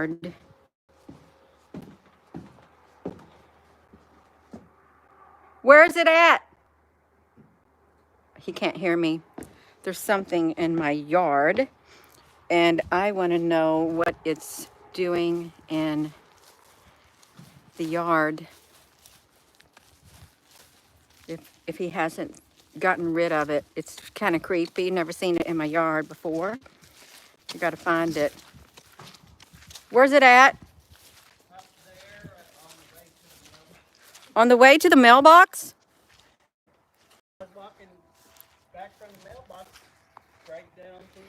yard. Where's it at? He can't hear me. There's something in my yard, and I want to know what it's doing in the yard. If he hasn't gotten rid of it. It's kind of creepy. Never seen it in my yard before. You got to find it. Where's it at? Up there On the way to the mailbox? I was walking back from the mailbox, right down to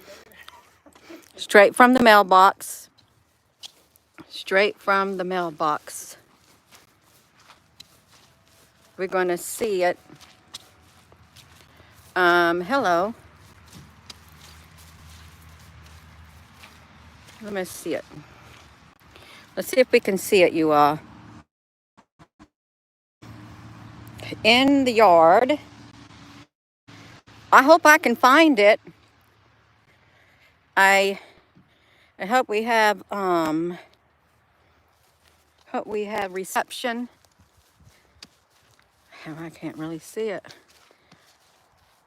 there. Straight from the mailbox. Straight from the mailbox. We're going to see it. Hello. Let me see it. Let's see if we can see it, you all. In the yard. I hope I can find it. I hope we have reception. Oh, I can't really see it.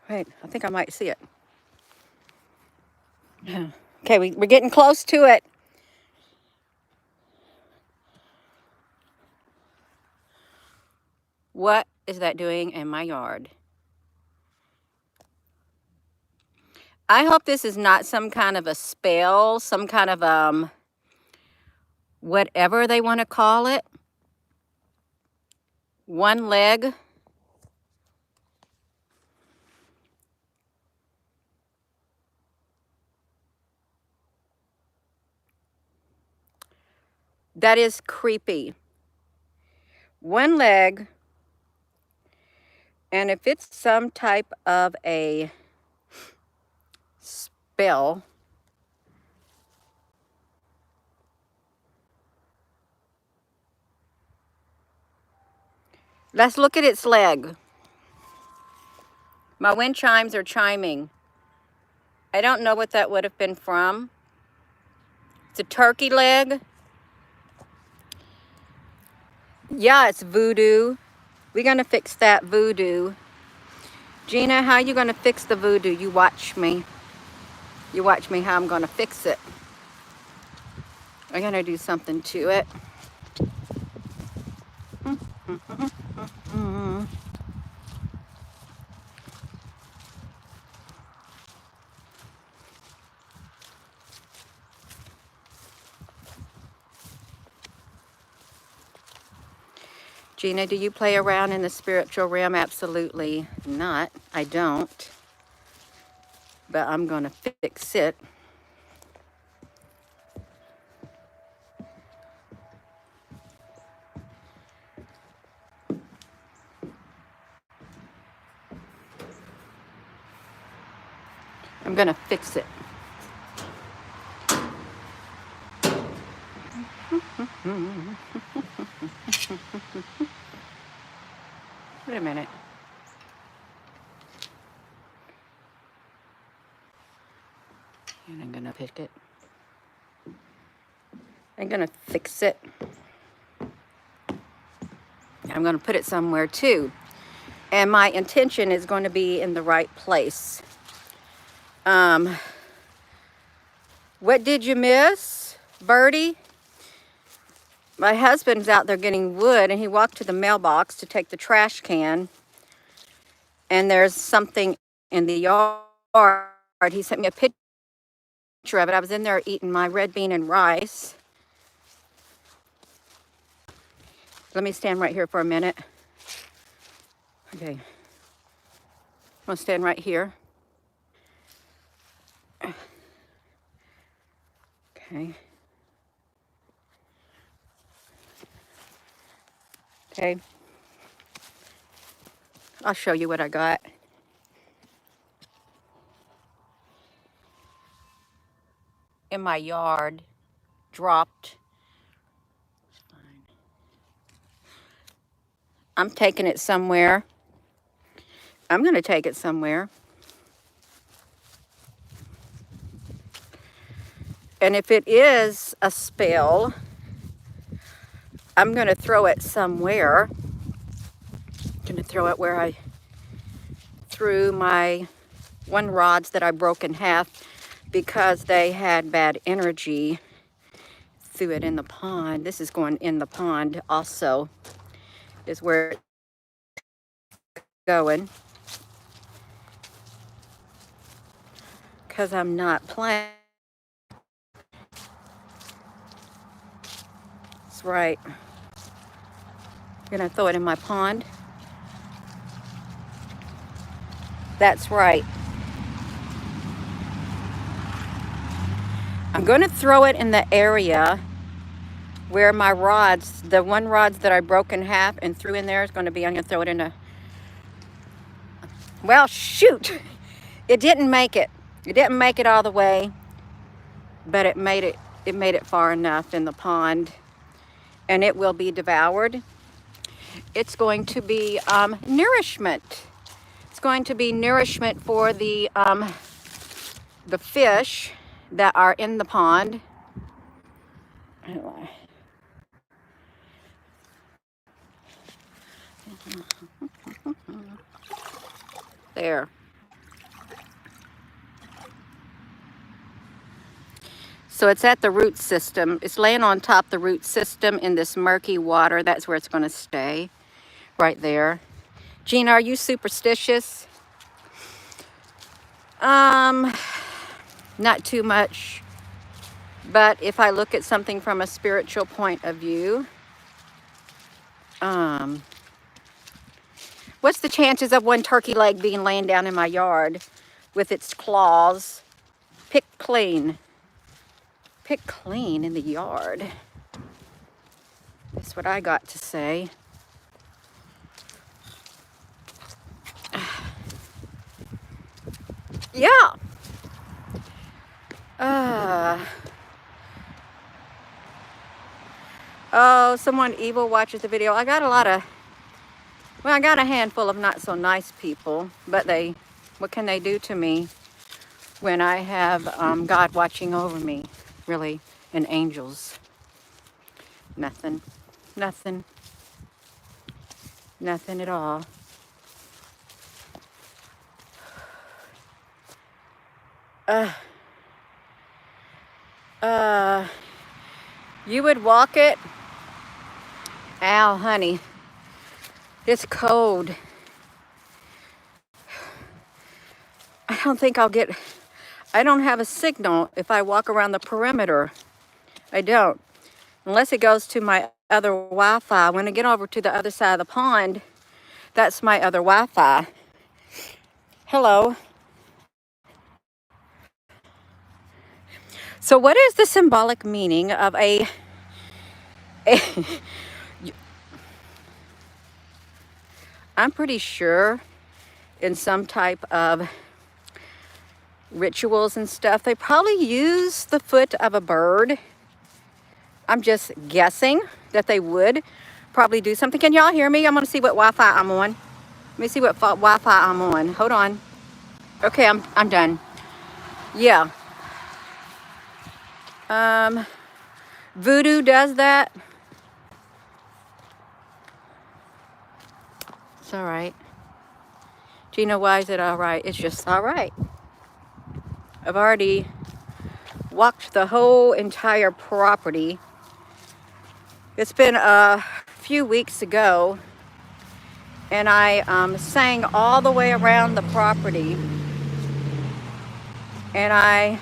Wait, I think I might see it. Okay, we're getting close to it. What is that doing in my yard? I hope this is not some kind of a spell, some kind of whatever they want to call it. One leg. That is creepy. One leg. And if it's some type of a spell, let's look at its leg. My wind chimes are chiming. I don't know what that would have been from. It's a turkey leg. Yeah, it's voodoo. We're going to fix that voodoo. Gina, how are you going to fix the voodoo? You watch me. You watch me how I'm going to fix it. I'm going to do something to it. Gina, do you play around in the spiritual realm? Absolutely not. I don't. But I'm going to fix it. I'm going to fix it. Wait a minute. And I'm going to pick it. I'm going to fix it. I'm going to put it somewhere too. And my intention is going to be in the right place. What did you miss, Birdie? My husband's out there getting wood, and he walked to the mailbox to take the trash can. And there's something in the yard. He sent me a picture of it. I was in there eating my red bean and rice. Let me stand right here for a minute. Okay. I'm going to stand right here. Okay. Okay. I'll show you what I got. In my yard, dropped. I'm taking it somewhere. I'm going to take it somewhere. And if it is a spill, I'm going to throw it somewhere. I'm going to throw it where I threw my one rods that I broke in half because they had bad energy. Threw it in the pond. This is going in the pond also, is where it's going. Because I'm not playing. That's right. I'm going to throw it in my pond. That's right. I'm going to throw it in the area where my rods, the one rods that I broke in half and threw in there is going to be, I'm going to throw it in a, well, shoot. It didn't make it. It didn't make it all the way, but it made it far enough in the pond, and it will be devoured. It's going to be nourishment. It's going to be nourishment for the fish that are in the pond. There. So it's at the root system. It's laying on top of the root system in this murky water. That's where it's going to stay, right there. Gina, are you superstitious? Not too much. But if I look at something from a spiritual point of view, what's the chances of one turkey leg being laying down in my yard with its claws picked clean? Picked clean in the yard. That's what I got to say. Yeah. Oh, someone evil watches the video. I got a handful of not so nice people, but what can they do to me when I have God watching over me, really, and angels? Nothing. Nothing. Nothing at all. You would walk it? Ow, honey. It's cold. I don't have a signal if I walk around the perimeter. I don't. Unless it goes to my other Wi-Fi. When I get over to the other side of the pond, that's my other Wi-Fi. Hello. So what is the symbolic meaning of I'm pretty sure in some type of rituals and stuff, they probably use the foot of a bird. I'm just guessing that they would probably do something. Can y'all hear me? I'm going to see what Wi-Fi I'm on. Let me see what Wi-Fi I'm on. Hold on. Okay, I'm done. Yeah. Voodoo does that. It's all right. Gina, why is it all right? It's just all right. I've already walked the whole entire property. It's been a few weeks ago, and I sang all the way around the property, and I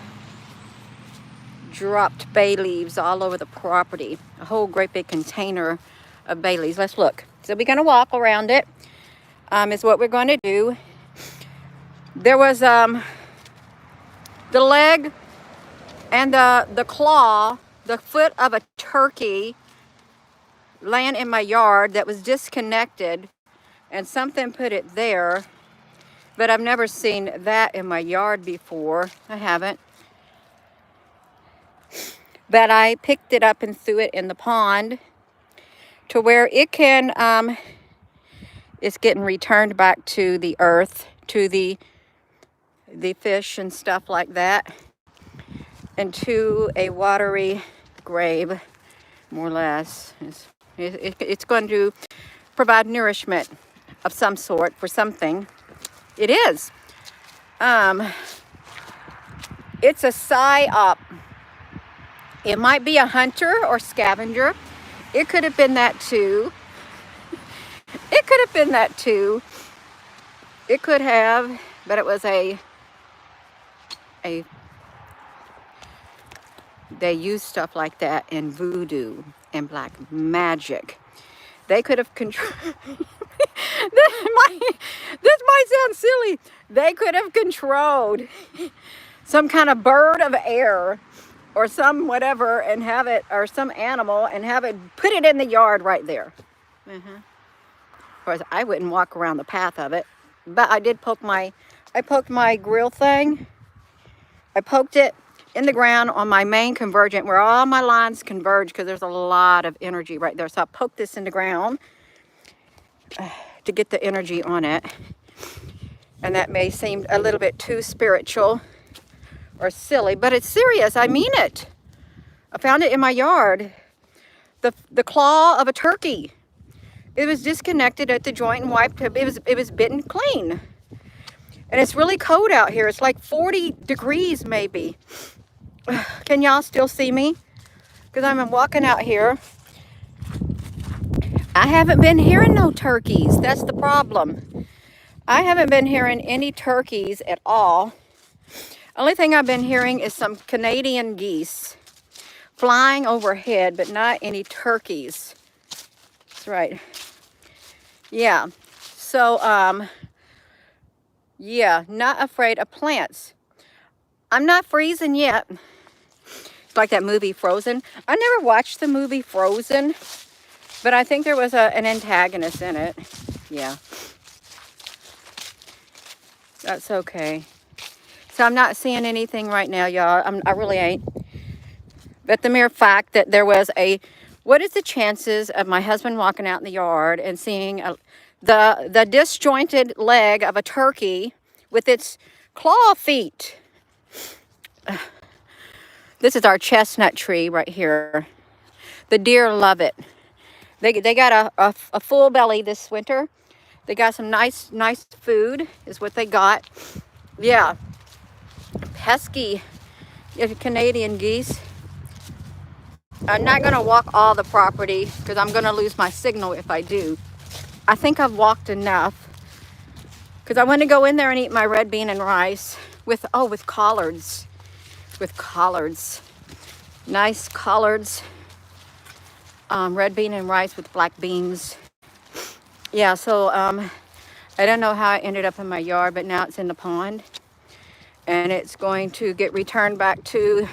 dropped bay leaves all over the property, a whole great big container of bay leaves. Let's look. So we're going to walk around it, is what we're going to do. There was the leg and the claw, the foot of a turkey laying in my yard that was disconnected, and something put it there, but I've never seen that in my yard before. I haven't. But I picked it up and threw it in the pond to where it can, it's getting returned back to the earth, to the fish and stuff like that. into a watery grave, more or less. It's going to provide nourishment of some sort for something. It is. It's a psyop. It might be a hunter or scavenger. It could have been that too. It could have been that too. It could have, but it was a they use stuff like that in voodoo and black magic. They could have controlled. This might sound silly. They could have controlled some kind of bird of air or some whatever and have it, or some animal and have it, put it in the yard right there. Of course, I wouldn't walk around the path of it, but I did poke I poked my grill thing. I poked it in the ground on my main convergent where all my lines converge, because there's a lot of energy right there. So I poked this in the ground to get the energy on it. And that may seem a little bit too spiritual or silly, but it's serious. I mean it. I found it in my yard. The claw of a turkey. It was disconnected at the joint and wiped. It was bitten clean. And it's really cold out here. It's like 40 degrees maybe. Can y'all still see me? Because I'm walking out here. I haven't been hearing no turkeys. That's the problem. I haven't been hearing any turkeys at all. Only thing I've been hearing is some Canadian geese flying overhead, but not any turkeys. That's right. Yeah. So, yeah, not afraid of plants. I'm not freezing yet. It's like that movie Frozen. I never watched the movie Frozen, but I think there was an antagonist in it. Yeah. That's okay. So I'm not seeing anything right now, y'all. I really ain't. But the mere fact that there was what is the chances of my husband walking out in the yard and seeing the disjointed leg of a turkey with its claw feet? This is our chestnut tree right here. The deer love it. They got a full belly this winter. They got some nice food is what they got. Yeah. Pesky Canadian geese. I'm not going to walk all the property because I'm going to lose my signal if I do. I think I've walked enough because I want to go in there and eat my red bean and rice with collards. With collards. Nice collards. Red bean and rice with black beans. Yeah, so I don't know how I ended up in my yard, but now it's in the pond. And it's going to get returned back to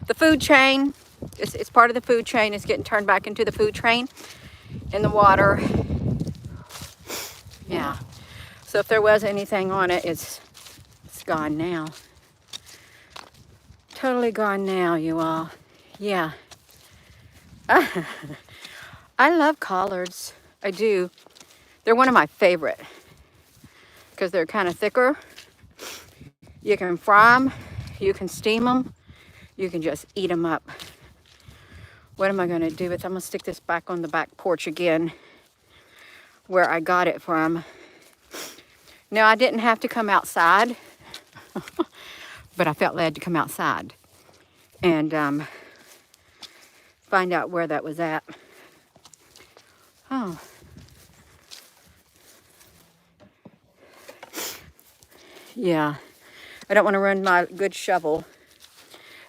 the food chain. It's part of the food chain. It's getting turned back into the food train in the water. Yeah. So if there was anything on it, it's gone now. Totally gone now, you all. Yeah. I love collards. I do. They're one of my favorite because they're kind of thicker. You can fry them, you can steam them, you can just eat them up. What am I going to do with? I'm going to stick this back on the back porch again where I got it from. Now, I didn't have to come outside, but I felt led to come outside and find out where that was at. Oh. Yeah. I don't want to run my good shovel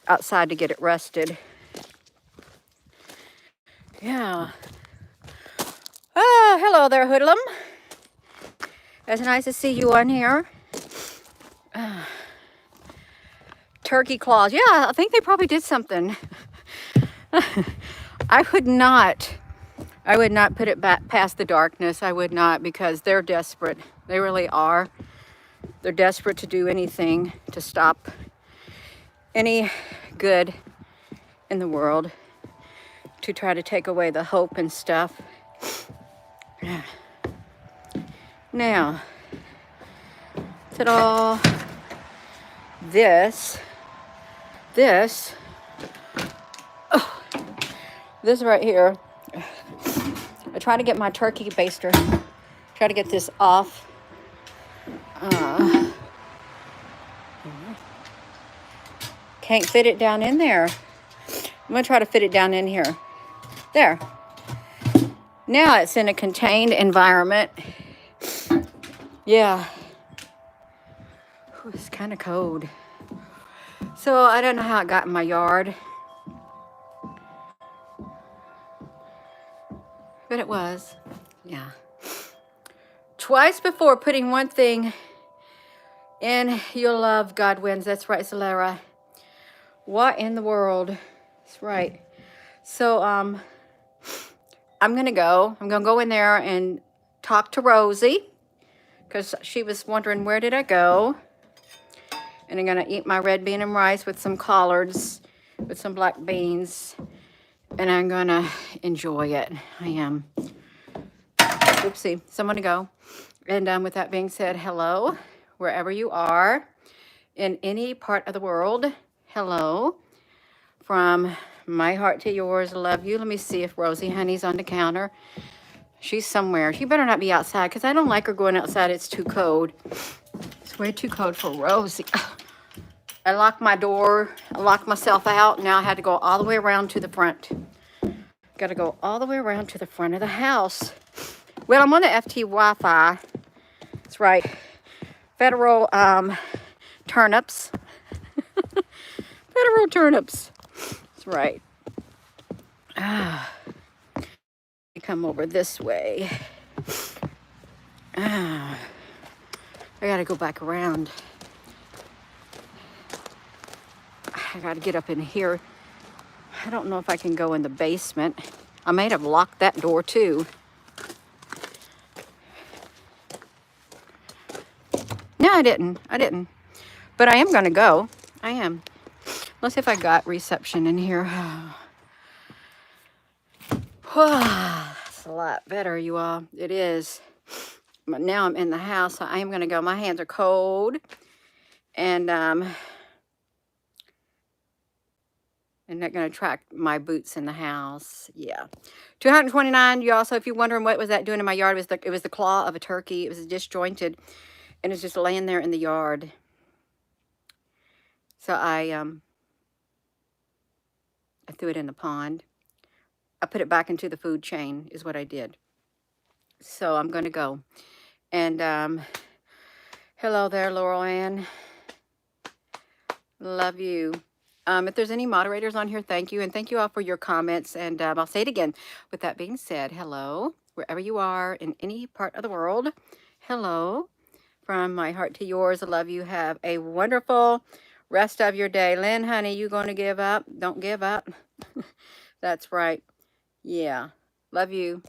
outside to get it rusted. Yeah. Oh, hello there, hoodlum. It's nice to see you on here. Turkey claws. Yeah, I think they probably did something. I would not put it back past the darkness. I would not, because they're desperate. They really are. They're desperate to do anything to stop any good in the world, to try to take away the hope and stuff. Now, ta-da! This This, this right here, I try to get my turkey baster, try to get this off. Can't fit it down in there. I'm gonna try to fit it down in here. There. Now it's in a contained environment. Yeah. Ooh, it's kind of cold. So I don't know how it got in my yard. But it was. Yeah. Twice before putting one thing in, you'll love, God wins. That's right, Solara. What in the world? That's right. So, I'm going to go. I'm going to go in there and talk to Rosie, because she was wondering, where did I go? And I'm going to eat my red bean and rice with some collards, with some black beans. And I'm going to enjoy it. I am. Oopsie. So I'm going to go. And with that being said, hello, wherever you are, in any part of the world. Hello. From my heart to yours, love you. Let me see if Rosie Honey's on the counter. She's somewhere. She better not be outside, because I don't like her going outside. It's too cold. It's way too cold for Rosie. I locked my door. I locked myself out. Now I had to go all the way around to the front. Got to go all the way around to the front of the house. Well, I'm on the FT Wi-Fi. That's right. Federal turnips. Federal turnips. That's right. Come over this way. I gotta go back around. I gotta get up in here. I don't know if I can go in the basement. I may have locked that door too. No, I didn't. But I am gonna go. I am. Let's see if I got reception in here. That's a lot better, you all. It is. But now I'm in the house, so I am gonna go. My hands are cold. And I'm not gonna track my boots in the house. Yeah. 229, you also, if you're wondering what was that doing in my yard, it was the claw of a turkey. It was disjointed, and it's just laying there in the yard. So I threw it in the pond. I put it back into the food chain is what I did. So I'm going to go. And hello there, Laurel Ann. Love you. If there's any moderators on here, thank you. And thank you all for your comments. And I'll say it again. With that being said, hello, wherever you are in any part of the world. Hello. From my heart to yours, I love you. Have a wonderful rest of your day. Lynn, honey, you going to give up? Don't give up. That's right. Yeah. Love you.